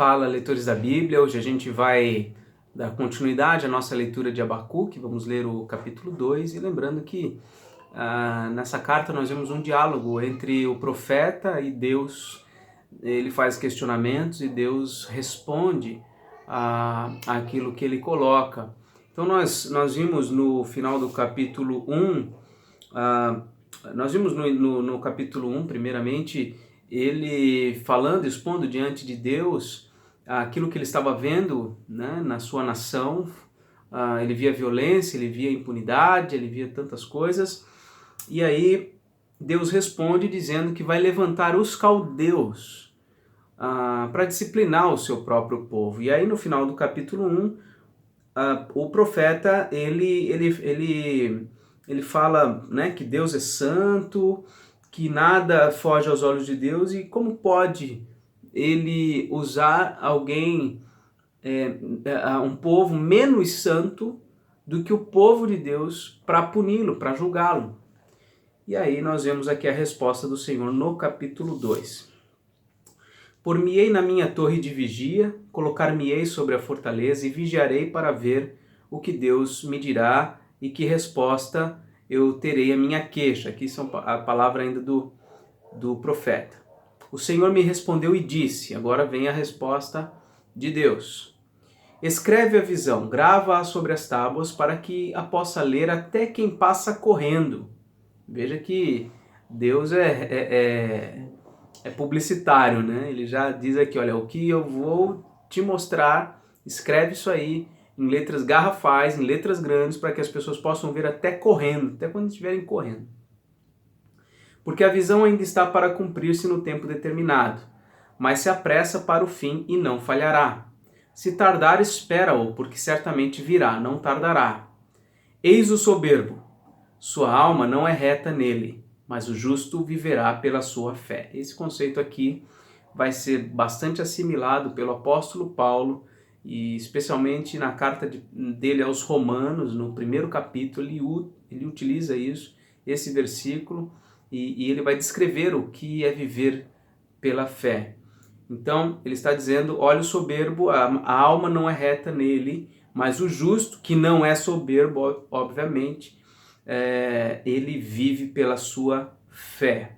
Fala, leitores da Bíblia. Hoje a gente vai dar continuidade à nossa leitura de Abacuque. Vamos ler o capítulo 2 e lembrando que nessa carta nós vemos um diálogo entre o profeta e Deus. Ele faz questionamentos e Deus responde àquilo que ele coloca. Então nós vimos no final do capítulo 1, nós vimos no capítulo 1, primeiramente, ele falando, expondo diante de Deus aquilo que ele estava vendo, né, na sua nação. Ele via violência, ele via impunidade, ele via tantas coisas. E aí Deus responde dizendo que vai levantar os caldeus para disciplinar o seu próprio povo. E aí no final do capítulo 1, o profeta ele fala, né, que Deus é santo, que nada foge aos olhos de Deus, e como pode ele usar alguém, um povo menos santo do que o povo de Deus para puni-lo, para julgá-lo. E aí nós vemos aqui a resposta do Senhor no capítulo 2. Por-me-ei na minha torre de vigia, colocar-me-ei sobre a fortaleza e vigiarei para ver o que Deus me dirá e que resposta eu terei à minha queixa. Aqui são a palavra ainda do profeta. O Senhor me respondeu e disse, agora vem a resposta de Deus. Escreve a visão, grava-a sobre as tábuas para que a possa ler até quem passa correndo. Veja que Deus é publicitário, né? Ele já diz aqui, olha, o que eu vou te mostrar, escreve isso aí em letras garrafais, em letras grandes, para que as pessoas possam ver até correndo, até quando estiverem correndo. Porque a visão ainda está para cumprir-se no tempo determinado, mas se apressa para o fim e não falhará. Se tardar, espera-o, porque certamente virá, não tardará. Eis o soberbo, sua alma não é reta nele, mas o justo viverá pela sua fé. Esse conceito aqui vai ser bastante assimilado pelo apóstolo Paulo, e especialmente na carta dele aos Romanos, no primeiro capítulo, ele utiliza esse versículo, e ele vai descrever o que é viver pela fé. Então, ele está dizendo, olha o soberbo, a alma não é reta nele, mas o justo, que não é soberbo, obviamente, ele vive pela sua fé.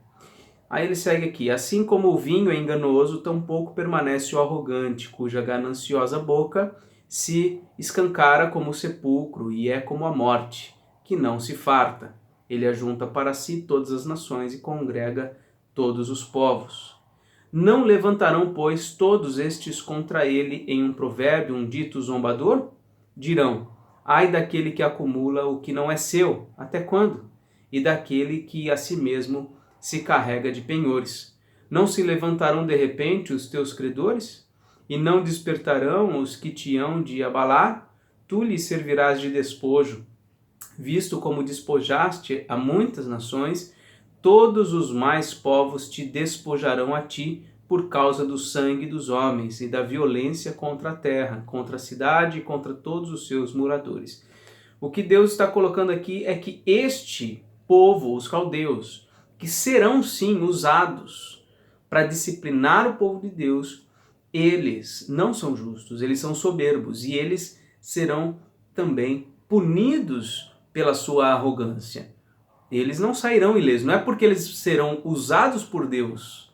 Aí ele segue aqui, assim como o vinho é enganoso, tampouco permanece o arrogante, cuja gananciosa boca se escancara como o sepulcro e é como a morte, que não se farta. Ele ajunta para si todas as nações e congrega todos os povos. Não levantarão, pois, todos estes contra ele em um provérbio, um dito zombador? Dirão, ai daquele que acumula o que não é seu, até quando? E daquele que a si mesmo se carrega de penhores. Não se levantarão de repente os teus credores? E não despertarão os que te hão de abalar? Tu lhes servirás de despojo. Visto como despojaste a muitas nações, todos os mais povos te despojarão a ti por causa do sangue dos homens e da violência contra a terra, contra a cidade e contra todos os seus moradores. O que Deus está colocando aqui é que este povo, os caldeus, que serão sim usados para disciplinar o povo de Deus, eles não são justos, eles são soberbos e eles serão também punidos pela sua arrogância. Eles não sairão ilesos, não é porque eles serão usados por Deus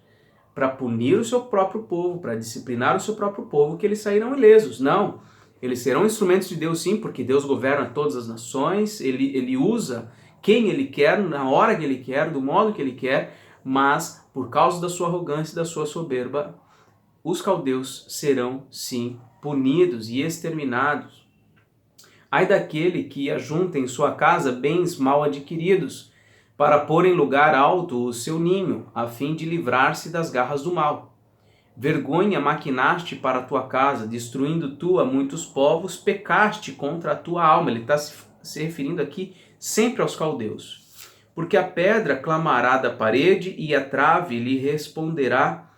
para punir o seu próprio povo, para disciplinar o seu próprio povo, que eles sairão ilesos. Não, eles serão instrumentos de Deus sim, porque Deus governa todas as nações, ele usa quem ele quer, na hora que ele quer, do modo que ele quer, mas por causa da sua arrogância e da sua soberba, os caldeus serão sim punidos e exterminados. Ai daquele que ajunta em sua casa bens mal adquiridos, para pôr em lugar alto o seu ninho, a fim de livrar-se das garras do mal. Vergonha maquinaste para a tua casa, destruindo tu a muitos povos, pecaste contra a tua alma. Ele está se referindo aqui sempre aos caldeus. Porque a pedra clamará da parede e a trave lhe responderá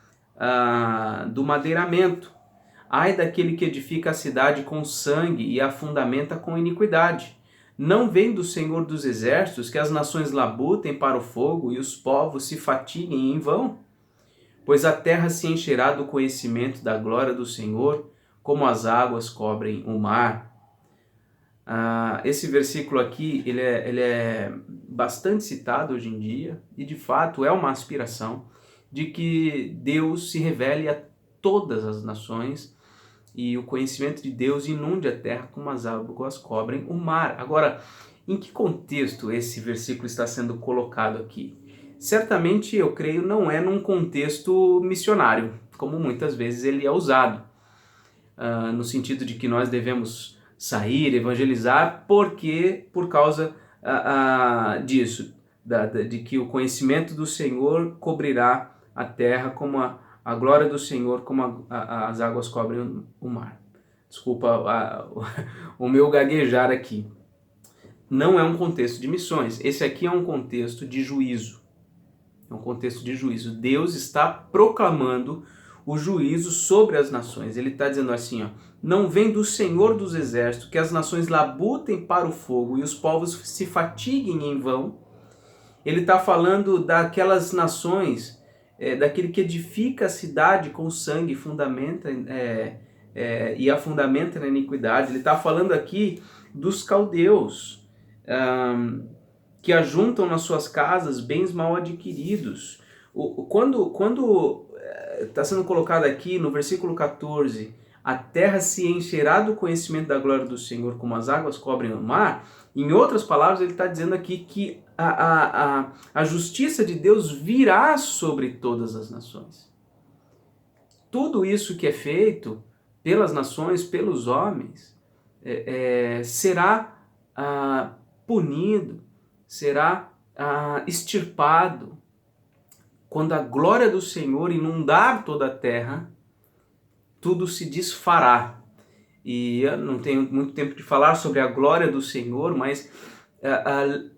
do madeiramento. Ai daquele que edifica a cidade com sangue e a fundamenta com iniquidade. Não vem do Senhor dos Exércitos que as nações labutem para o fogo e os povos se fatiguem em vão? pois a terra se encherá do conhecimento da glória do Senhor, como as águas cobrem o mar. Esse versículo aqui, ele é bastante citado hoje em dia, e de fato é uma aspiração de que Deus se revele a todas as nações, e o conhecimento de Deus inunde a terra como as águas cobrem o mar. Agora, em que contexto esse versículo está sendo colocado aqui? Certamente, eu creio, não é num contexto missionário, como muitas vezes ele é usado, no sentido de que nós devemos sair, evangelizar, por causa disso, de que o conhecimento do Senhor cobrirá a terra como a glória do Senhor, como as águas cobrem o mar. Desculpa o meu gaguejar aqui. Não é um contexto de missões, esse aqui é um contexto de juízo. É um contexto de juízo. Deus está proclamando o juízo sobre as nações. Ele está dizendo assim, ó, não vem do Senhor dos Exércitos que as nações labutem para o fogo e os povos se fatiguem em vão. Ele está falando daquelas nações, daquele que edifica a cidade com sangue e a fundamenta na iniquidade. Ele está falando aqui dos caldeus, que ajuntam nas suas casas bens mal adquiridos. Quando está sendo colocado aqui no versículo 14, a terra se encherá do conhecimento da glória do Senhor como as águas cobrem o mar, em outras palavras ele está dizendo aqui que a justiça de Deus virá sobre todas as nações. Tudo isso que é feito pelas nações, pelos homens, será punido, será extirpado. Quando a glória do Senhor inundar toda a terra, tudo se desfará. E eu não tenho muito tempo de falar sobre a glória do Senhor, mas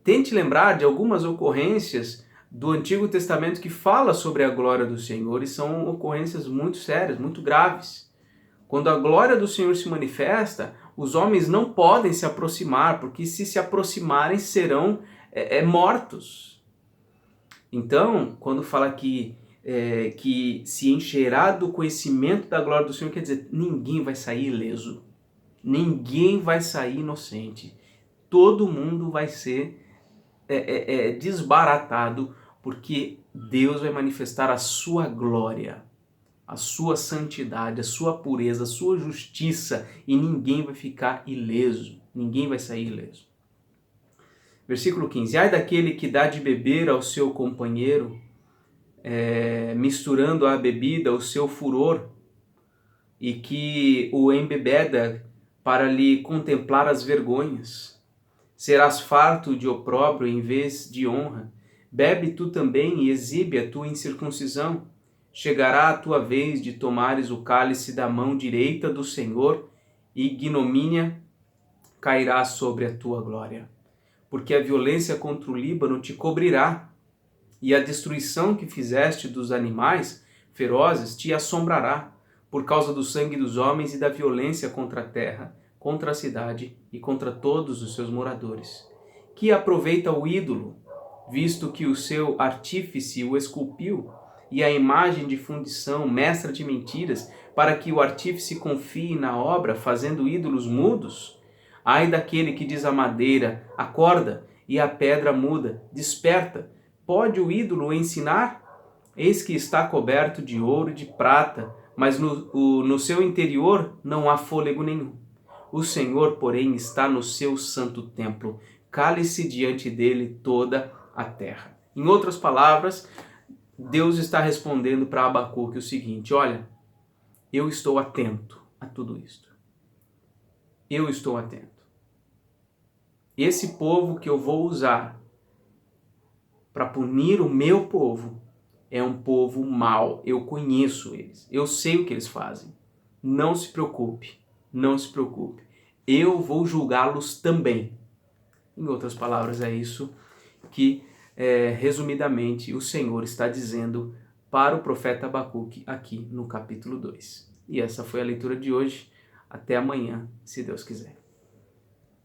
tente lembrar de algumas ocorrências do Antigo Testamento que fala sobre a glória do Senhor, e são ocorrências muito sérias, muito graves. Quando a glória do Senhor se manifesta, os homens não podem se aproximar, porque se aproximarem serão mortos. Então, quando fala que se encherá do conhecimento da glória do Senhor, quer dizer, ninguém vai sair ileso, ninguém vai sair inocente, todo mundo vai ser desbaratado, porque Deus vai manifestar a sua glória, a sua santidade, a sua pureza, a sua justiça, e ninguém vai ficar ileso, ninguém vai sair ileso. Versículo 15, ai daquele que dá de beber ao seu companheiro, misturando à bebida o seu furor, e que o embebeda para lhe contemplar as vergonhas. Serás farto de opróbrio em vez de honra. Bebe tu também e exibe a tua incircuncisão. Chegará a tua vez de tomares o cálice da mão direita do Senhor, e ignomínia cairá sobre a tua glória. Porque a violência contra o Líbano te cobrirá, e a destruição que fizeste dos animais ferozes te assombrará, por causa do sangue dos homens e da violência contra a terra, contra a cidade e contra todos os seus moradores. Que aproveita o ídolo, visto que o seu artífice o esculpiu, e a imagem de fundição, mestra de mentiras, para que o artífice confie na obra, fazendo ídolos mudos? Ai daquele que diz à madeira, acorda, e à pedra muda, desperta. Pode o ídolo ensinar? Eis que está coberto de ouro e de prata, mas no seu interior não há fôlego nenhum. O Senhor, porém, está no seu santo templo. Cale-se diante dele toda a terra. Em outras palavras, Deus está respondendo para Abacuque o seguinte, olha, eu estou atento a tudo isto. Eu estou atento. Esse povo que eu vou usar para punir o meu povo é um povo mau. Eu conheço eles. Eu sei o que eles fazem. Não se preocupe. Não se preocupe. Eu vou julgá-los também. Em outras palavras, é isso que, resumidamente, o Senhor está dizendo para o profeta Abacuque aqui no capítulo 2. E essa foi a leitura de hoje. Até amanhã, se Deus quiser.